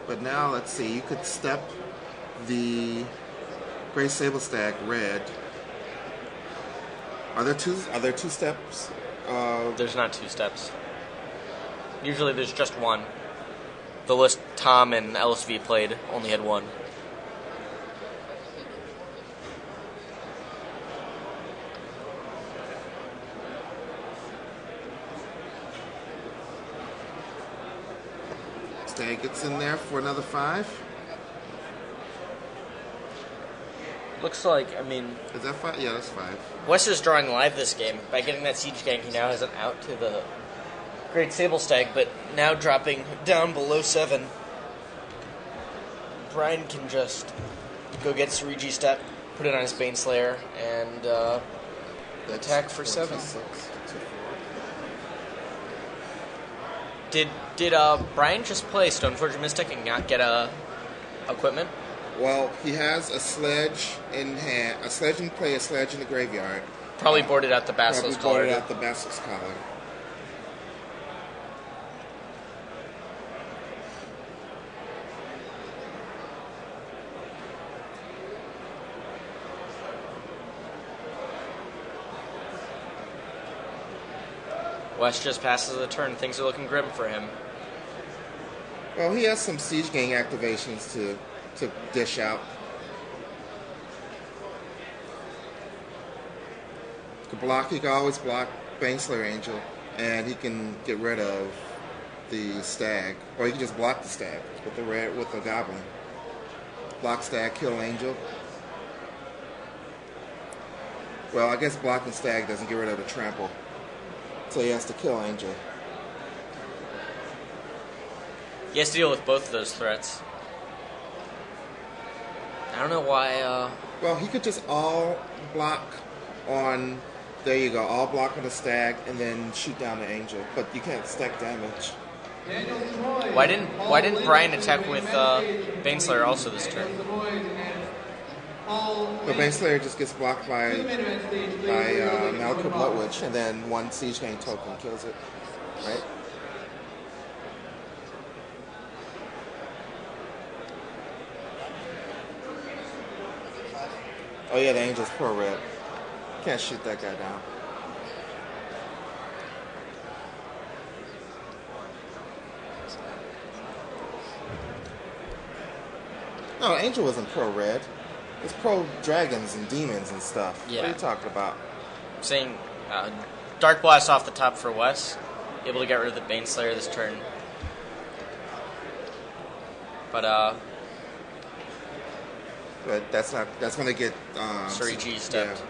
But now let's see. You could step the Gray Sable Stag red. Are there two? Are there two steps? There's not two steps. Usually there's just one. The list Tom and LSV played only had one. Stag gets in there for another 5. Looks like, I mean... Is that 5? Yeah, that's 5. West is drawing live this game. By getting that Siege Gang, he now has an out to the Great Sable Stag, but now dropping down below 7. Brian can just go get Serigi Step, put it on his Baneslayer, and attack for 7. Did Brian just play Stoneforge Mystic and not get equipment? Well, he has a sledge in hand, a sledge in play, a sledge in the graveyard. Probably boarded out the Basilisk Collar. Probably boarded out the Basilisk Collar. West just passes the turn. Things are looking grim for him. Well, he has some Siege Gang activations to dish out. He can always block Baneslayer Angel, and he can get rid of the Stag, or he can just block the Stag with the Goblin. Block Stag, kill Angel. Well, I guess blocking Stag doesn't get rid of the trample, so he has to kill Angel. He has to deal with both of those threats. I don't know why. Well, he could just all block on. There you go, all block on the Stag, and then shoot down the Angel. But you can't stack damage. Why didn't Brian attack with Baneslayer also this turn? The Baneslayer just gets blocked by Malika Bloodwitch, and then one Siege Gang token kills it, right? Oh yeah, the Angel's pro red. Can't shoot that guy down. No, Angel wasn't pro red. It's pro dragons and demons and stuff. Yeah. What are you talking about? I'm saying Dark Blast off the top for Wes. Able to get rid of the Baneslayer this turn. But that's gonna get Serigi stepped. Yeah.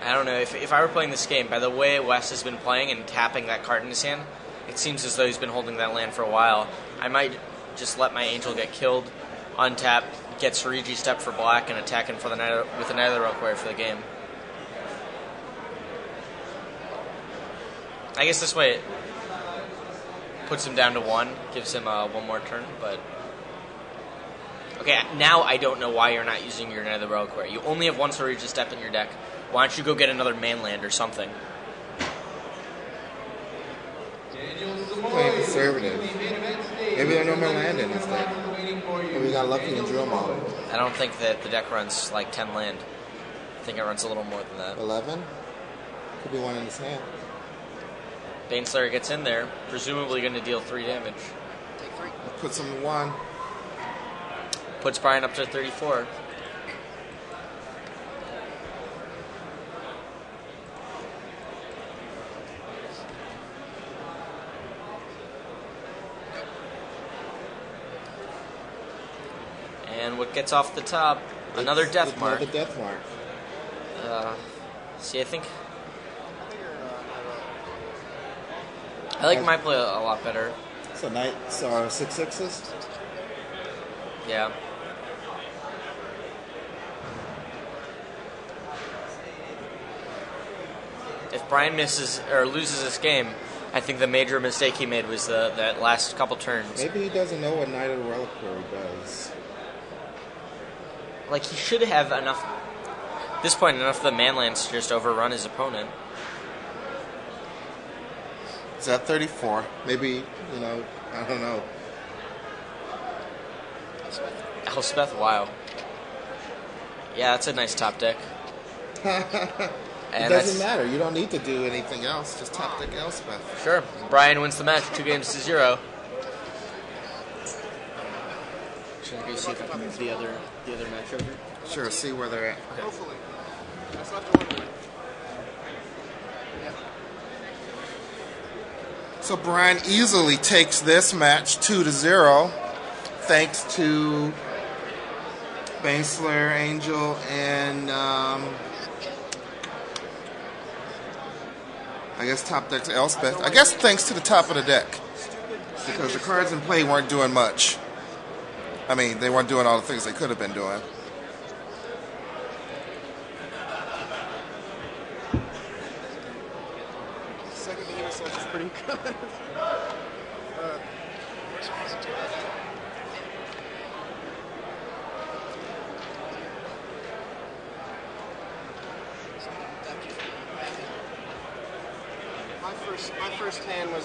I don't know, if I were playing this game, by the way Wes has been playing and tapping that card in his hand, it seems as though he's been holding that land for a while. I might just let my Angel get killed, untap, get Serigi Step for black, and attack him for with the Night of the Reliquary for the game. I guess this way it puts him down to 1, gives him one more turn, but... Okay, now I don't know why you're not using your Night of the Reliquary. You only have one Serigi Step in your deck. Why don't you go get another manland or something? Playing conservative. Maybe there are no more land in this deck. Maybe we got lucky and drill mode. I don't think that the deck runs like 10 land. I think it runs a little more than that. 11? Could be one in his hand. Baneslayer gets in there, presumably going to deal 3 damage. Puts him to 1. Puts Brian up to 34. And what gets off the top? Another death mark. Another death mark. See, I think I like my play a lot better. So Knights are 6/6s? Yeah. If Brian misses or loses this game, I think the major mistake he made was that last couple turns. Maybe he doesn't know what Night of the Reliquary does. Like, he should have enough, at this point, enough of the manlands to just overrun his opponent. Is that 34? Maybe, you know, I don't know. Elspeth, wow. Yeah, that's a nice top deck. It doesn't matter. You don't need to do anything else. Just top deck Elspeth. Sure. Brian wins the match, 2-0. Should I go see if I can move the other match over? Sure, see where they're at. Okay. Hopefully. That's not the one. So Brian easily takes this match 2-0, thanks to Baneslayer, Angel, and I guess top deck's Elspeth. I guess thanks to the top of the deck, because the cards in play weren't doing much. I mean, they weren't doing all the things they could have been doing. Second game is pretty good. My first hand was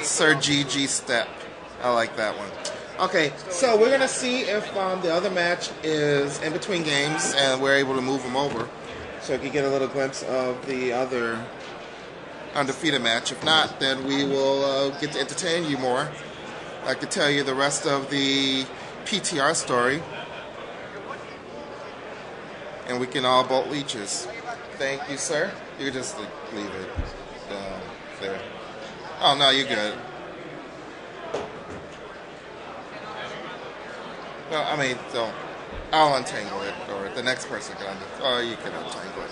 Sir GG step. I like that one. Okay, so we're going to see if the other match is in between games and we're able to move them over so we can get a little glimpse of the other undefeated match. If not, then we will get to entertain you more. I could tell you the rest of the PTR story. And we can all bolt leeches. Thank you, sir. You can just leave it there. Oh, no, you're good. No, I mean, don't. I'll untangle it, or the next person can untangle it. Oh, you can untangle it.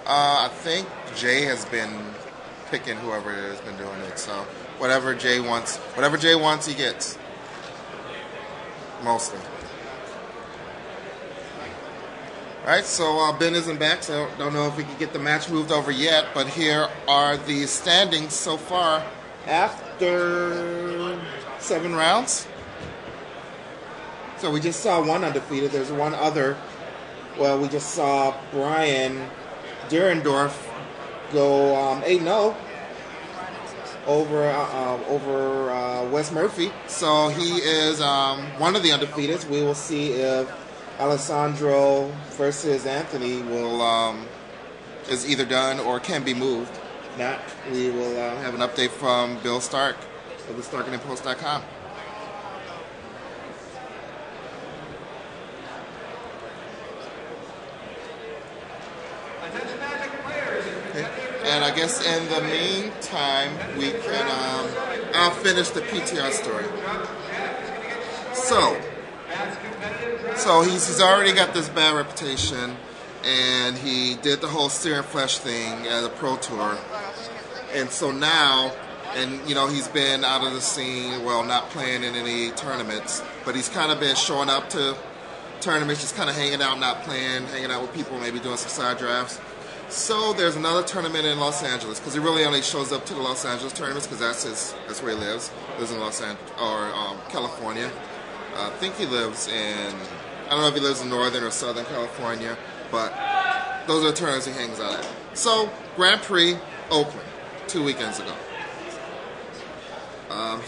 I think Jay has been picking whoever it has been doing it, so whatever Jay wants, he gets. Mostly. Alright, so Ben isn't back, so don't know if we can get the match moved over yet, but here are the standings so far after 7 rounds. So we just saw one undefeated. There's one other. Well, we just saw Brian Dierendorf go 8-0 over Wes Murphy. So he is one of the undefeateds. We will see if Alessandro versus Anthony will is either done or can be moved. If not, we will have an update from Bill Stark of the StarkandImpost.com. Okay. And I guess in the meantime, we can I'll finish the PTR story. So he's already got this bad reputation, and he did the whole Sear and Flesh thing at the Pro Tour, and so now, and you know, he's been out of the scene, well, not playing in any tournaments, but he's kind of been showing up to tournaments, just kind of hanging out, not playing, hanging out with people, maybe doing some side drafts. So there's another tournament in Los Angeles, because he really only shows up to the Los Angeles tournaments because that's where he lives in Los Angeles or California. I think he lives in, I don't know if he lives in Northern or Southern California, but those are the tournaments he hangs out at. So, Grand Prix, Oakland, 2 weekends ago.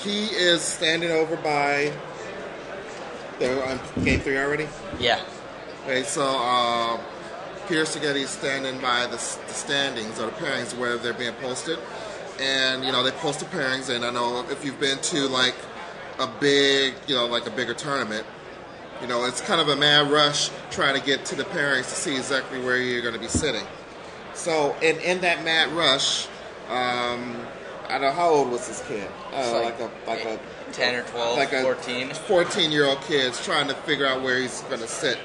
He is standing over by, they're on game 3 already? Yeah. Okay, so Peter Seghetti's standing by the standings or the pairings where they're being posted. And, you know, they post the pairings, and I know if you've been to, like, a big, you know, like a bigger tournament, you know, it's kind of a mad rush trying to get to the pairings to see exactly where you're going to be sitting. So, in that mad rush, I don't know, how old was this kid? Like a 10 or 12, like 14. 14-year-old kid's trying to figure out where he's going to sit.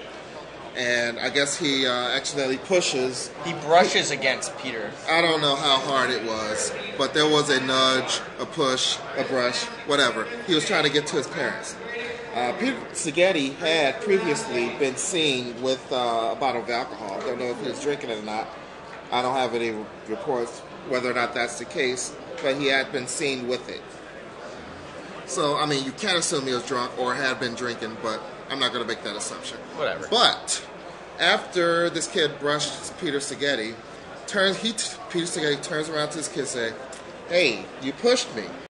And I guess he accidentally pushes. He brushes against Peter. I don't know how hard it was, but there was a nudge, a push, a brush, whatever. He was trying to get to his parents. Peter Seghetti had previously been seen with a bottle of alcohol. I don't know if he was drinking it or not. I don't have any reports whether or not that's the case, but he had been seen with it. So, I mean, you can't assume he was drunk or had been drinking, but I'm not going to make that assumption. Whatever. But after this kid brushed Peter Seghetti, Peter Stigay turns around to his kid and say, "Hey, you pushed me."